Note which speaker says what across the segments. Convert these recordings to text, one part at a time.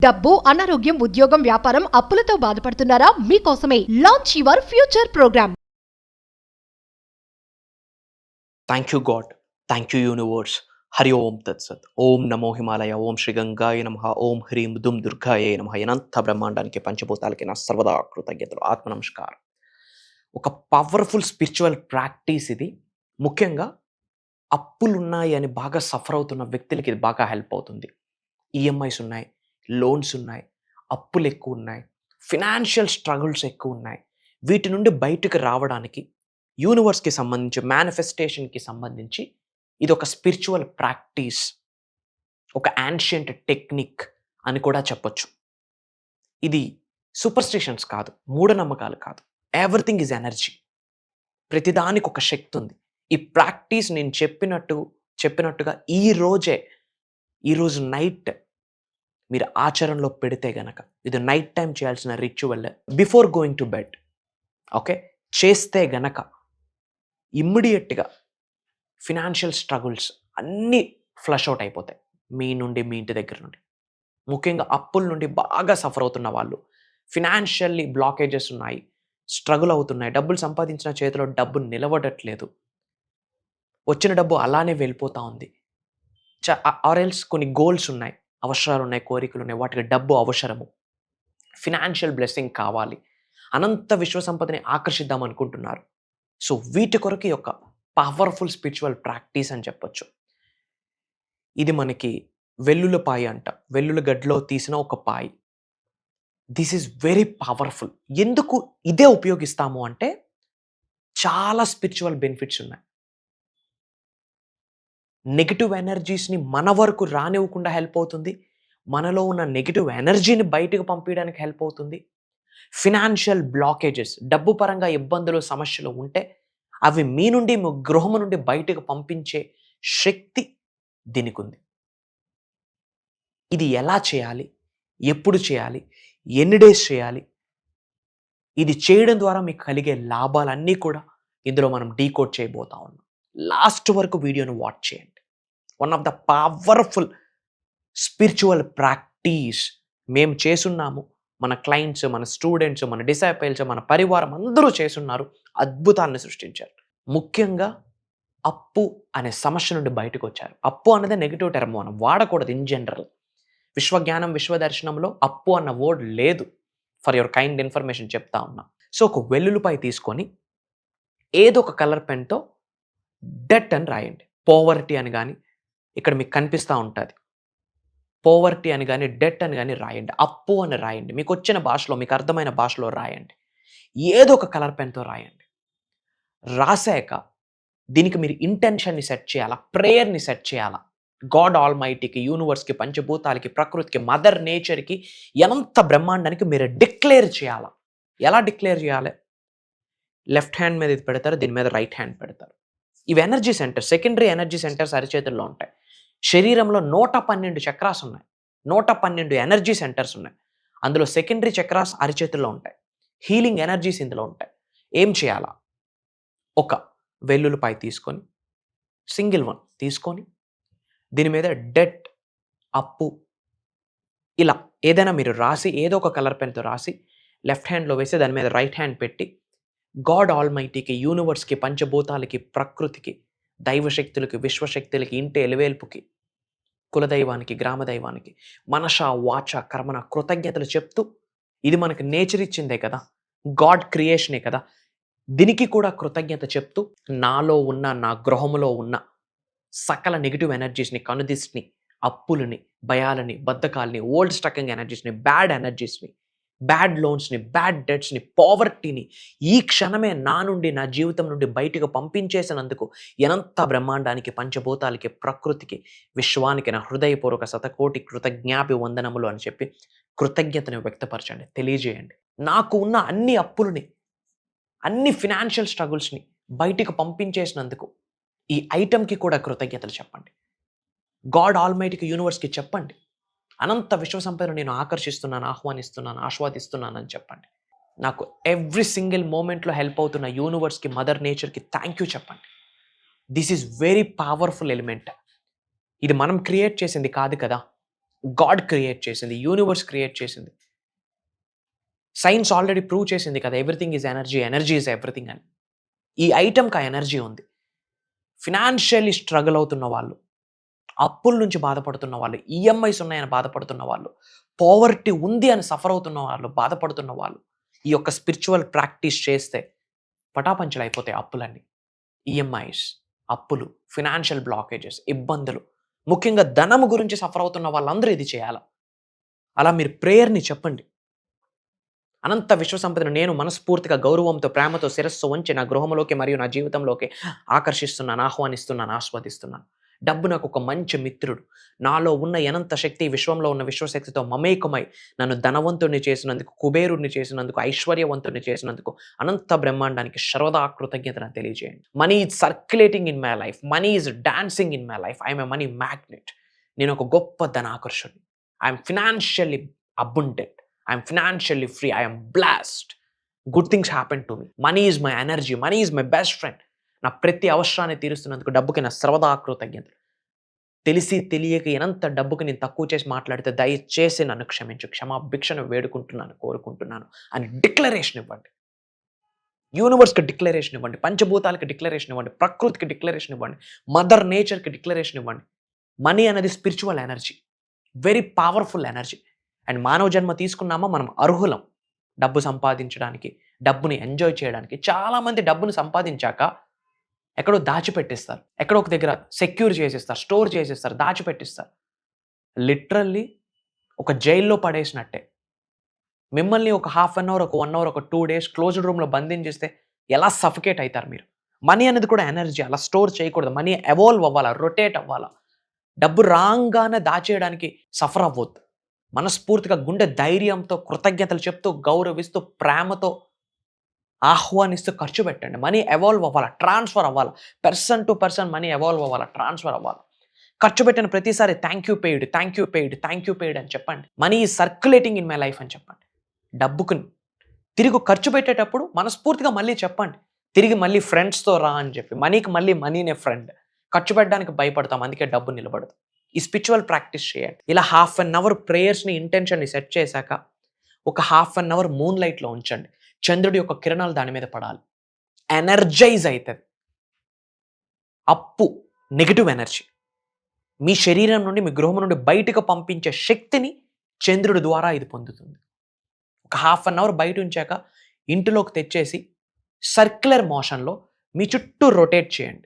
Speaker 1: డబ్బు, అనారోగ్యం, ఉద్యోగం, వ్యాపారం, అప్పులతో బాధపడుతున్నారా? మీకోసమే launch your future programme.
Speaker 2: Thank you God, thank you universe. Hari Om తత్సత్. ఓం నమో హిమాలయ, ఓం శ్రీ గంగాయ నమః, ఓం హ్రీం దుం దుర్గాయ నమః. అనంత బ్రహ్మాండానికి పంచభూతాలకి నా సర్వదా కృతజ్ఞతలు, ఆత్మ నమస్కారం. ఒక పవర్ఫుల్ స్పిరిచువల్ ప్రాక్టీస్ ఇది. ముఖ్యంగా అప్పులున్నాయి అని బాగా సఫర్ అవుతున్న వ్యక్తులకి ఇది బాగా హెల్ప్ అవుతుంది. ఈఎంఐస్ ఉన్నాయి, లోన్స్ ఉన్నాయి, అప్పులు ఎక్కువ ఉన్నాయి, ఫినాన్షియల్ స్ట్రగుల్స్ ఎక్కువ ఉన్నాయి. వీటి నుండి బయటకు రావడానికి యూనివర్స్కి సంబంధించి, మేనిఫెస్టేషన్కి సంబంధించి ఇది ఒక స్పిరిచువల్ ప్రాక్టీస్, ఒక యాన్షియంట్ టెక్నిక్ అని కూడా చెప్పొచ్చు. ఇది సూపర్స్టిషన్స్ కాదు, మూఢనమ్మకాలు కాదు. Everything is energy. ప్రతిదానికి ఒక శక్తి ఉంది. ఈ ప్రాక్టీస్ నేను చెప్పినట్టుగా ఈరోజు నైట్ మీరు ఆచరణలో పెడితే గనక, ఇది నైట్ టైం చేయాల్సిన ritual, before going to bed. Okay, చేస్తే గనక ఇమ్మీడియట్గా ఫినాన్షియల్ స్ట్రగుల్స్ అన్నీ ఫ్లష్ అవుట్ అయిపోతాయి మీ నుండి, మీ ఇంటి దగ్గర నుండి. ముఖ్యంగా అప్పుల నుండి బాగా సఫర్ అవుతున్న వాళ్ళు, ఫినాన్షియల్లీ బ్లాకేజెస్ ఉన్నాయి, స్ట్రగుల్ అవుతున్నాయి, డబ్బులు సంపాదించిన చేతిలో డబ్బు నిలబడట్లేదు, వచ్చిన డబ్బు అలానే వెళ్ళిపోతూ ఉంది, ఆర్ఎల్స్ కొన్ని గోల్స్ ఉన్నాయి, అవసరాలు ఉన్నాయి, కోరికలు ఉన్నాయి, వాటికి డబ్బు అవసరము, ఫినాన్షియల్ బ్లెస్సింగ్ కావాలి, అనంత విశ్వసంపదని ఆకర్షిద్దాం అనుకుంటున్నారు. సో వీటి కొరకు ఒక పవర్ఫుల్ స్పిరిచువల్ ప్రాక్టీస్ అని చెప్పొచ్చు. ఇది మనకి వెల్లుల్లిపాయ అంట, వెల్లుల్లి గడ్డలో తీసిన ఒక పాయ. This is very powerful. ఎందుకు ఇదే ఉపయోగిస్తాము అంటే చాలా స్పిరిచువల్ బెనిఫిట్స్ ఉన్నాయి. నెగిటివ్ ఎనర్జీస్ని మన వరకు రానివ్వకుండా హెల్ప్ అవుతుంది. మనలో ఉన్న నెగిటివ్ ఎనర్జీని బయటకు పంపించడానికి హెల్ప్ అవుతుంది. ఫినాన్షియల్ బ్లాకేజెస్, డబ్బు పరంగా ఇబ్బందులు, సమస్యలు ఉంటే అవి మీ నుండి, మీ గృహము నుండి బయటకు పంపించే శక్తి దీనికి ఉంది. ఇది ఎలా చేయాలి, ఎప్పుడు చేయాలి, ఎన్ని డేస్ చేయాలి, ఇది చేయడం ద్వారా మీకు కలిగే లాభాలన్నీ కూడా ఇందులో మనం డీకోడ్ చేయబోతా ఉన్నాం. లాస్ట్ వరకు వీడియోను వాచ్ చేయండి. One of the powerful spiritual practice మేము చేస్తున్నాము. మన క్లయింట్స్, మన స్టూడెంట్స్, మన డిసైపుల్స్, మన పరివారం అందరూ చేస్తున్నారు, అద్భుతాన్ని సృష్టించారు. ముఖ్యంగా అప్పు అనే సమస్య నుండి బయటకు వచ్చారు. అప్పు అనేది నెగిటివ్ టర్మ్, మనం వాడకూడదు ఇన్ జనరల్. విశ్వజ్ఞానం, విశ్వదర్శనంలో అప్పు అన్న వర్డ్ లేదు. ఫర్ యువర్ కైండ్ ఇన్ఫర్మేషన్ చెప్తా ఉన్నా. సో ఒక వెల్లుల్లిపాయ తీసుకొని ఏదో ఒక కలర్ పెన్తో డెట్ అని రాయండి. పోవర్టీ అని కానీ ఇక్కడ మీకు కనిపిస్తూ ఉంటుంది, పోవర్టీ అని కానీ డెట్ అని కానీ రాయండి. అప్పు అని రాయండి. మీకు వచ్చిన భాషలో, మీకు అర్థమైన భాషలో రాయండి. ఏదో ఒక కలర్ పెన్తో రాయండి. రాసాక దీనికి మీరు ఇంటెన్షన్ని సెట్ చేయాలా, ప్రేయర్ని సెట్ చేయాలా. గాడ్ ఆల్ మైటీకి, యూనివర్స్కి, పంచభూతాలకి, ప్రకృతికి, మదర్ నేచర్కి, ఎంత బ్రహ్మాండానికి మీరు డిక్లేర్ చేయాలా. ఎలా డిక్లేర్ చేయాలి? లెఫ్ట్ హ్యాండ్ మీద ఇది పెడతారు, దీని మీద రైట్ హ్యాండ్ పెడతారు. ఇవి energy centres, secondary energy centres అరిచేతుల్లో ఉంటాయి. శరీరంలో 112 చక్రాస్ ఉన్నాయి, 112 ఎనర్జీ సెంటర్స్ ఉన్నాయి. అందులో సెకండరీ చక్రాస్ అరిచేతుల్లో ఉంటాయి, హీలింగ్ ఎనర్జీస్ ఇందులో ఉంటాయి. ఏం చేయాలా? ఒక వెల్లుల్లిపాయ తీసుకొని, సింగిల్ వన్ తీసుకొని, దీని మీద డెట్, అప్పు ఇలా ఏదైనా మీరు రాసి, ఏదో ఒక కలర్ పెన్తో రాసి లెఫ్ట్ హ్యాండ్లో వేసి దాని మీద రైట్ హ్యాండ్ పెట్టి, గాడ్ ఆల్ మైటీకి, యూనివర్స్కి, పంచభూతాలకి, ప్రకృతికి, దైవశక్తులకి, విశ్వశక్తులకి, ఇంటి ఎలివేల్పుకి, కులదైవానికి, గ్రామదైవానికి మనష, వాచ, కర్మన కృతజ్ఞతలు చెప్తూ, ఇది మనకి నేచర్ ఇచ్చిందే కదా, గాడ్ క్రియేషనే కదా, దీనికి కూడా కృతజ్ఞత చెప్తూ, నాలో ఉన్న, నా గృహములో ఉన్న సకల నెగిటివ్ ఎనర్జీస్ని, కనుదిస్ని, అప్పులని, భయాలని, బద్ధకాలని, ఓల్డ్ స్టకింగ్ ఎనర్జీస్ని, బ్యాడ్ ఎనర్జీస్ని, బ్యాడ్ లోన్స్ని, బ్యాడ్ డెట్స్ని, పావర్టీని ఈ క్షణమే నా నుండి, నా జీవితం నుండి బయటకు పంపించేసినందుకు ఎంత బ్రహ్మాండానికి, పంచభూతాలకి, ప్రకృతికి, విశ్వానికి నా హృదయపూర్వక శతకోటి కృతజ్ఞాపి వందనములు అని చెప్పి కృతజ్ఞతని వ్యక్తపరచండి, తెలియజేయండి. నాకు ఉన్న అన్ని అప్పులని, అన్ని ఫినాన్షియల్ స్ట్రగుల్స్ని బయటకు పంపించేసినందుకు ఈ ఐటమ్కి కూడా కృతజ్ఞతలు చెప్పండి. గాడ్ ఆల్మైటీకి, యూనివర్స్కి చెప్పండి. అనంత విశ్వసంపదను నేను ఆకర్షిస్తున్నాను, ఆహ్వానిస్తున్నాను, ఆస్వాదిస్తున్నాను అని చెప్పండి. నాకు ఎవ్రీ సింగిల్ మూమెంట్లో హెల్ప్ అవుతున్న యూనివర్స్కి, మదర్ నేచర్కి థ్యాంక్ యూ చెప్పండి. This is very powerful element. ఇది మనం క్రియేట్ చేసింది కాదు కదా, గాడ్ క్రియేట్ చేసింది, యూనివర్స్ క్రియేట్ చేసింది. సైన్స్ ఆల్రెడీ ప్రూవ్ చేసింది కదా, everything is energy, energy is everything అని. ఈ ఐటమ్కి ఆ ఎనర్జీ ఉంది. ఫినాన్షియల్లీ స్ట్రగుల్ అవుతున్న వాళ్ళు, అప్పుల నుంచి బాధపడుతున్న వాళ్ళు, ఈఎంఐస్ ఉన్నాయని బాధపడుతున్న వాళ్ళు, పావర్టీ ఉంది అని సఫర్ అవుతున్న వాళ్ళు, బాధపడుతున్న వాళ్ళు ఈ యొక్క స్పిరిచువల్ ప్రాక్టీస్ చేస్తే పటాపంచలు అయిపోతాయి అప్పులన్నీ. ఈఎంఐస్, అప్పులు, ఫినాన్షియల్ బ్లాకేజెస్, ఇబ్బందులు, ముఖ్యంగా ధనము గురించి సఫర్ అవుతున్న వాళ్ళందరూ ఇది చేయాలి. అలా మీరు ప్రేయర్ని చెప్పండి. అనంత విశ్వసంపదను నేను మనస్ఫూర్తిగా గౌరవంతో ప్రేమతో శిరస్సు వంచి నా గృహంలోకి మరియు నా జీవితంలోకి ఆకర్షిస్తున్నాను, ఆహ్వానిస్తున్నాను, ఆస్వాదిస్తున్నాను. డబ్బు నాకు ఒక మంచి మిత్రుడు. నాలో ఉన్న అనంత శక్తి విశ్వంలో ఉన్న విశ్వశక్తితో మమేకమై నన్ను ధనవంతుడిని చేసినందుకు, కుబేరుడిని చేసినందుకు, ఐశ్వర్యవంతుడిని చేసినందుకు అనంత బ్రహ్మాండానికి సర్వదా కృతజ్ఞతను తెలియజేయండి. Money is circulating in my life, money is dancing in my life, I'm a money magnet. నేను ఒక గొప్ప ధనాకర్షుడిని. I'm financially abundant, I'm financially free, I'm blessed. Good things happen to me. Money is my energy, money is my best friend. నా ప్రతి అవసరాన్ని తీరుస్తున్నందుకు డబ్బుకి నా సర్వదా కృతజ్ఞతలు. తెలిసి తెలియక ఎంత డబ్బుకి నేను తక్కువ చేసి మాట్లాడితే దయచేసి నన్ను క్షమించు, క్షమాభిక్షను వేడుకుంటున్నాను, కోరుకుంటున్నాను అని డిక్లరేషన్ ఇవ్వండి. యూనివర్స్కి డిక్లరేషన్ ఇవ్వండి, పంచభూతాలకి డిక్లరేషన్ ఇవ్వండి, ప్రకృతికి డిక్లరేషన్ ఇవ్వండి, మదర్ నేచర్కి డిక్లరేషన్ ఇవ్వండి. మనీ అనేది spiritual energy, very powerful energy. And మానవ జన్మ తీసుకున్నామా మనం అర్హులం డబ్బు సంపాదించడానికి, డబ్బుని ఎంజాయ్ చేయడానికి. చాలామంది డబ్బును సంపాదించాక ఎక్కడో దాచిపెట్టిస్తారు, ఎక్కడో ఒక దగ్గర సెక్యూర్ చేసేస్తారు, స్టోర్ చేసేస్తారు, దాచిపెట్టిస్తారు. లిటరల్లీ ఒక జైల్లో పడేసినట్టే. మిమ్మల్ని ఒక హాఫ్ అన్ అవర్, ఒక 1 అవర్, ఒక 2 డేస్ క్లోజ్డ్ రూమ్లో బంధించేస్తే ఎలా సఫికేట్ అవుతారు మీరు? మనీ అనేది కూడా ఎనర్జీ, అలా స్టోర్ చేయకూడదు. మనీ ఎవాల్వ్ అవ్వాలా, రొటేట్ అవ్వాలా. డబ్బు రాగానే దాచేయడానికి సఫర్ అవ్వద్దు. మనస్ఫూర్తిగా గుండె ధైర్యంతో కృతజ్ఞతలు చెప్తూ, గౌరవిస్తూ, ప్రేమతో ఆహ్వానిస్తూ ఖర్చు పెట్టండి. మనీ ఎవాల్వ్ అవ్వాలా, ట్రాన్స్ఫర్ అవ్వాలా. Person to person money evolve అవ్వాలా, ట్రాన్స్ఫర్ అవ్వాలి. ఖర్చు పెట్టిన ప్రతిసారి thank you paid, thank you paid, thank you paid అని చెప్పండి. Money is circulating in my life అని చెప్పండి. డబ్బుకు తిరిగి ఖర్చు పెట్టేటప్పుడు మనస్ఫూర్తిగా మళ్ళీ చెప్పండి, తిరిగి మళ్ళీ ఫ్రెండ్స్తో రా అని చెప్పి. మనీకి మళ్ళీ మనీనే ఫ్రెండ్. ఖర్చు పెట్టడానికి భయపడతాం, అందుకే డబ్బు నిలబడదు. ఈ స్పిరిచువల్ ప్రాక్టీస్ చేయండి. ఇలా హాఫ్ అన్ అవర్ ప్రేయర్స్ని, ఇంటెన్షన్ని సెట్ చేశాక ఒక హాఫ్ అన్ అవర్ మూన్ లైట్లో ఉంచండి. చంద్రుడి యొక్క కిరణాలు దాని మీద పడాలి, ఎనర్జైజ్ అవుతుంది. అప్పు నెగిటివ్ ఎనర్జీ మీ శరీరం నుండి, మీ గృహం నుండి బయటకు పంపించే శక్తిని చంద్రుడి ద్వారా ఇది పొందుతుంది. ఒక హాఫ్ అన్ అవర్ బయట ఉంచాక ఇంటిలోకి తెచ్చేసి సర్క్యులర్ మోషన్లో మీ చుట్టూ రొటేట్ చేయండి.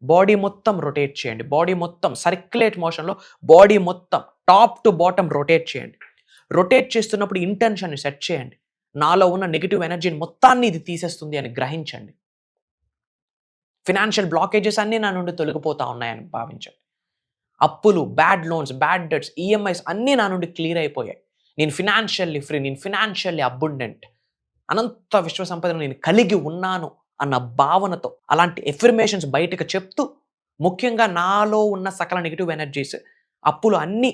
Speaker 2: బాడీ మొత్తం రొటేట్ చేయండి. బాడీ మొత్తం సర్క్యులేట్ మోషన్లో బాడీ మొత్తం టాప్ టు బాటమ్ రొటేట్ చేయండి. రొటేట్ చేస్తున్నప్పుడు ఇంటెన్షన్ని సెట్ చేయండి. నాలో ఉన్న నెగిటివ్ ఎనర్జీని మొత్తాన్ని ఇది తీసేస్తుంది అని గ్రహించండి. ఫినాన్షియల్ బ్లాకేజెస్ అన్నీ నా నుండి తొలగిపోతా ఉన్నాయని భావించండి. అప్పులు, bad loans, bad debts, EMIs అన్నీ నా నుండి క్లియర్ అయిపోయాయి. నేను ఫినాన్షియల్లీ ఫ్రీ, నేను ఫినాన్షియల్లీ అబుండెంట్, అనంత విశ్వసంపదను నేను కలిగి ఉన్నాను అన్న భావనతో అలాంటి ఎఫర్మేషన్స్ బయటకు చెప్తూ, ముఖ్యంగా నాలో ఉన్న సకల నెగిటివ్ ఎనర్జీస్, అప్పులు అన్నీ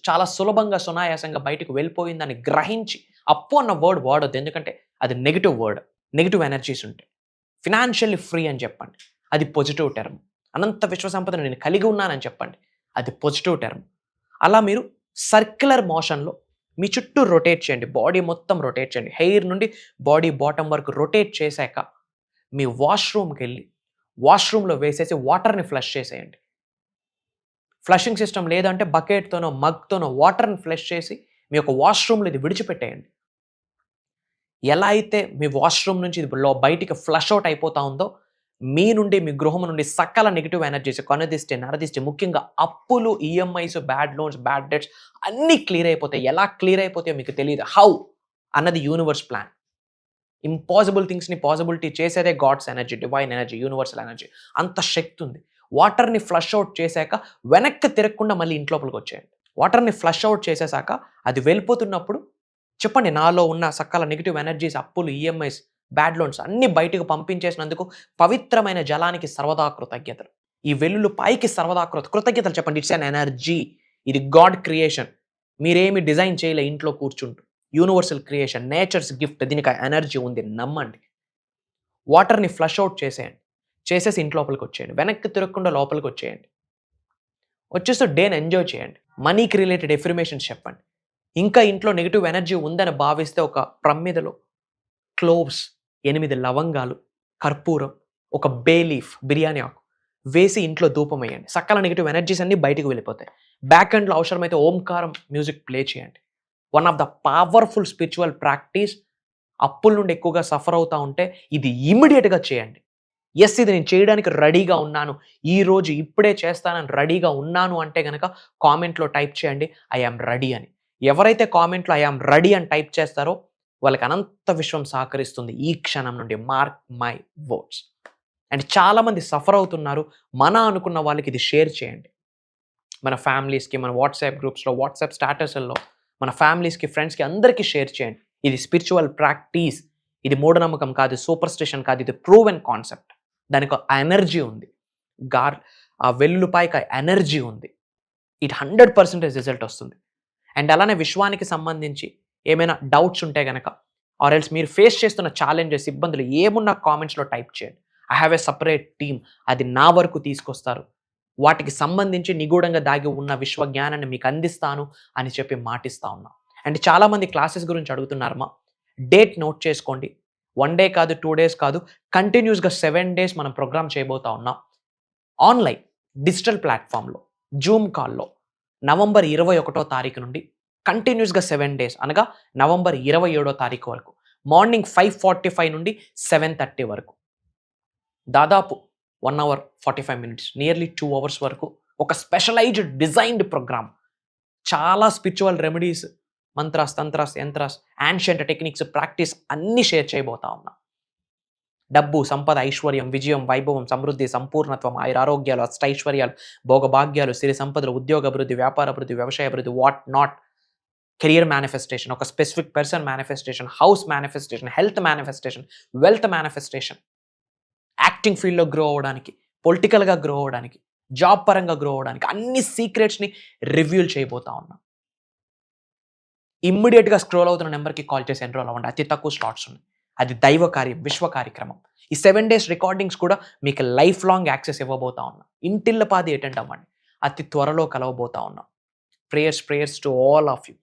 Speaker 2: చాలా సులభంగా, సునాయాసంగా బయటకు వెళ్ళిపోయిందని గ్రహించి, అప్పు అన్న వర్డ్ వాడొద్దు, ఎందుకంటే అది నెగిటివ్ వర్డ్. నెగిటివ్ ఎనర్జీస్ ఉంటాయి. ఫినాన్షియల్లీ ఫ్రీ అని చెప్పండి, అది పాజిటివ్ టర్మ్. అనంత విశ్వసంపదను నేను కలిగి ఉన్నానని చెప్పండి, అది పాజిటివ్ టర్మ్. అలా మీరు సర్క్యులర్ మోషన్లో మీ చుట్టూ రొటేట్ చేయండి. బాడీ మొత్తం రొటేట్ చేయండి. హెయిర్ నుండి బాడీ బాటమ్ వరకు రొటేట్ చేశాక మీ వాష్రూమ్కి వెళ్ళి వాష్రూమ్లో వేసేసి వాటర్ని ఫ్లష్ చేసేయండి. ఫ్లషింగ్ సిస్టమ్ లేదంటే బకెట్తోనో మగ్తోనో వాటర్ని ఫ్లష్ చేసి మీ యొక్క వాష్రూమ్లో ఇది విడిచిపెట్టేయండి. ఎలా అయితే మీ వాష్రూమ్ నుంచి ఇది బయటికి ఫ్లష్ అవుట్ అయిపోతా ఉందో, మీ నుండి, మీ గృహం నుండి సకల నెగిటివ్ ఎనర్జీస్, కనుదిష్టి, నరదిష్టి, ముఖ్యంగా అప్పులు, EMIs, bad loans, bad debts అన్నీ క్లియర్ అయిపోతాయి. ఎలా క్లియర్ అయిపోతాయో మీకు తెలియదు. హౌ అన్నది యూనివర్స్ ప్లాన్. ఇంపాసిబుల్ థింగ్స్ని పాసిబిలిటీ చేసేదే God's energy, divine energy, universal energy. అంత శక్తి ఉంది. వాటర్ని ఫ్లష్ అవుట్ చేశాక వెనక్కి తిరగకుండా మళ్ళీ ఇంట్లోపలికి వచ్చేయండి. వాటర్ని ఫ్లష్ అవుట్ చేసేసాక అది వెళ్ళిపోతున్నప్పుడు చెప్పండి, నాలో ఉన్న సకల నెగిటివ్ ఎనర్జీస్, అప్పులు, ఈఎంఐస్, బ్యాడ్ లోన్స్ అన్నీ బయటకు పంపించేసినందుకు పవిత్రమైన జలానికి సర్వదా కృతజ్ఞతలు. ఈ వెల్లుల్లి పైకి సర్వదా కృతజ్ఞతలు చెప్పండి. ఇట్స్ అన్ ఎనర్జీ, ఇది గాడ్ క్రియేషన్. మీరేమి డిజైన్ చేయలే, ఇంట్లో కూర్చుంటూ. యూనివర్సల్ క్రియేషన్, నేచర్స్ గిఫ్ట్, దీనికి ఎనర్జీ ఉంది, నమ్మండి. వాటర్ని ఫ్లష్ అవుట్ చేసేయండి. చేసేసి ఇంట్లోపలికి వచ్చేయండి. వెనక్కి తిరగకుండా లోపలికి వచ్చేయండి. వచ్చేస్తూ డేని ఎంజాయ్ చేయండి. మనీకి రిలేటెడ్ ఎఫర్మేషన్స్ చెప్పండి. ఇంకా ఇంట్లో నెగిటివ్ ఎనర్జీ ఉందని భావిస్తే ఒక ప్రమిదలో క్లోవ్స్, 8 లవంగాలు, కర్పూరం, ఒక బే లీఫ్, బిర్యానీ ఆకు వేసి ఇంట్లో ధూపం వేయండి. సకల నెగిటివ్ ఎనర్జీస్ అన్నీ బయటకు వెళ్ళిపోతాయి. బ్యాక్ ఎండ్లో అవసరమైతే ఓంకారం మ్యూజిక్ ప్లే చేయండి. One of the powerful spiritual practice. అప్పుల నుండి ఎక్కువగా సఫర్ అవుతూ ఉంటే ఇది ఇమ్మీడియట్గా చేయండి. ఇది నేను చేయడానికి రెడీగా ఉన్నాను, ఈరోజు ఇప్పుడే చేస్తానని రెడీగా ఉన్నాను అంటే కనుక కామెంట్లో టైప్ చేయండి ఐ యామ్ రెడీ అని. ఎవరైతే కామెంట్లో ఐ యామ్ రెడీ అని టైప్ చేస్తారో వాళ్ళకి అనంత విశ్వం సహకరిస్తుంది ఈ క్షణం నుండి. Mark my words. అండ్ చాలామంది సఫర్ అవుతున్నారు. అనుకున్న వాళ్ళకి ఇది షేర్ చేయండి. మన ఫ్యామిలీస్కి, మన వాట్సాప్ గ్రూప్స్లో, వాట్సాప్ స్టాటస్ల్లో, మన ఫ్యామిలీస్కి, ఫ్రెండ్స్కి అందరికీ షేర్ చేయండి. ఇది స్పిరిచువల్ ప్రాక్టీస్. ఇది మూఢనమ్మకం కాదు, సూపర్ స్టిషన్ కాదు, ఇది ప్రూవెన్ కాన్సెప్ట్. దానికి ఎనర్జీ ఉంది. ఆ వెల్లుల్లిపాయకి ఎనర్జీ ఉంది. ఇట్ 100% రిజల్ట్ వస్తుంది. అండ్ అలానే విశ్వానికి సంబంధించి ఏమైనా డౌట్స్ ఉంటే కనుక ఆర్ ఎల్స్ మీరు ఫేస్ చేస్తున్న ఛాలెంజెస్, ఇబ్బందులు ఏమున్నా కామెంట్స్లో టైప్ చేయండి. I have a separate team, అది నా వరకు తీసుకొస్తారు. వాటికి సంబంధించి నిగూఢంగా దాగి ఉన్న విశ్వ జ్ఞానాన్ని మీకు అందిస్తాను అని చెప్పి మాటిస్తా ఉన్నా. అండ్ చాలామంది క్లాసెస్ గురించి అడుగుతున్నారమ్మా. డేట్ నోట్ చేసుకోండి. 1 డే కాదు, 2 డేస్ కాదు, కంటిన్యూస్గా 7 days మనం ప్రోగ్రామ్ చేయబోతా ఉన్నాం. ఆన్లైన్ డిజిటల్ ప్లాట్ఫామ్లో, జూమ్ కాల్లో నవంబర్ 21వ తారీఖు నుండి కంటిన్యూస్గా 7 days అనగా నవంబర్ 27వ తారీఖు వరకు మార్నింగ్ 5:45 నుండి 7:30 వరకు దాదాపు 1 hour 45 minutes, నియర్లీ 2 hours వరకు ఒక స్పెషలైజ్డ్ డిజైన్డ్ ప్రోగ్రామ్. చాలా spiritual remedies, mantras, tantras, yantras, ancient techniques, practice అన్నీ షేర్ చేయబోతా ఉన్నా. డబ్బు, సంపద, ఐశ్వర్యం, విజయం, వైభవం, సమృద్ధి, సంపూర్ణత్వం, ఆరోగ్యాలు, అష్టైశ్వర్యాలు, భోగభాగ్యాలు, సిరి సంపదలు, ఉద్యోగ అభివృద్ధి, వ్యాపార అభివృద్ధి, వ్యవసాయ అభివృద్ధి, వాట్ నాట్, కెరియర్ మేనిఫెస్టేషన్, ఒక specific person manifestation, house manifestation, health manifestation, wealth manifestation, acting ఫీల్డ్లో గ్రో అవ్వడానికి, పొలిటికల్గా గ్రో అవ్వడానికి, జాబ్ పరంగా గ్రో అవ్వడానికి అన్ని సీక్రెట్స్ని రివ్యూల్ చేయబోతా ఉన్నా. ఇమ్మీడియట్గా స్క్రోల్ అవుతున్న నెంబర్కి కాల్ చేసి ఎన్రోల్ అవ్వండి. అతి తక్కువ స్లాట్స్ ఉన్నాయి. అది దైవ కార్యం, విశ్వ కార్యక్రమం. ఈ 7 days రికార్డింగ్స్ కూడా మీకు లైఫ్ లాంగ్ యాక్సెస్ ఇవ్వబోతా ఉన్నా. ఇంటిల్లపాది అటెండ్ అవ్వండి. అతి త్వరలో కలవబోతా ఉన్నా. Prayers to all of you.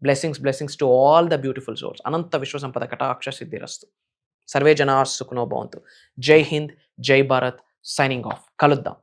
Speaker 2: Blessings to all the beautiful souls. అనంత విశ్వ సంపద కటాక్ష సిద్ధిరస్తు. సర్వే జనా సుఖనో భవంతు. జై హింద్, జై భారత్. Signing off. కలుద్దాం.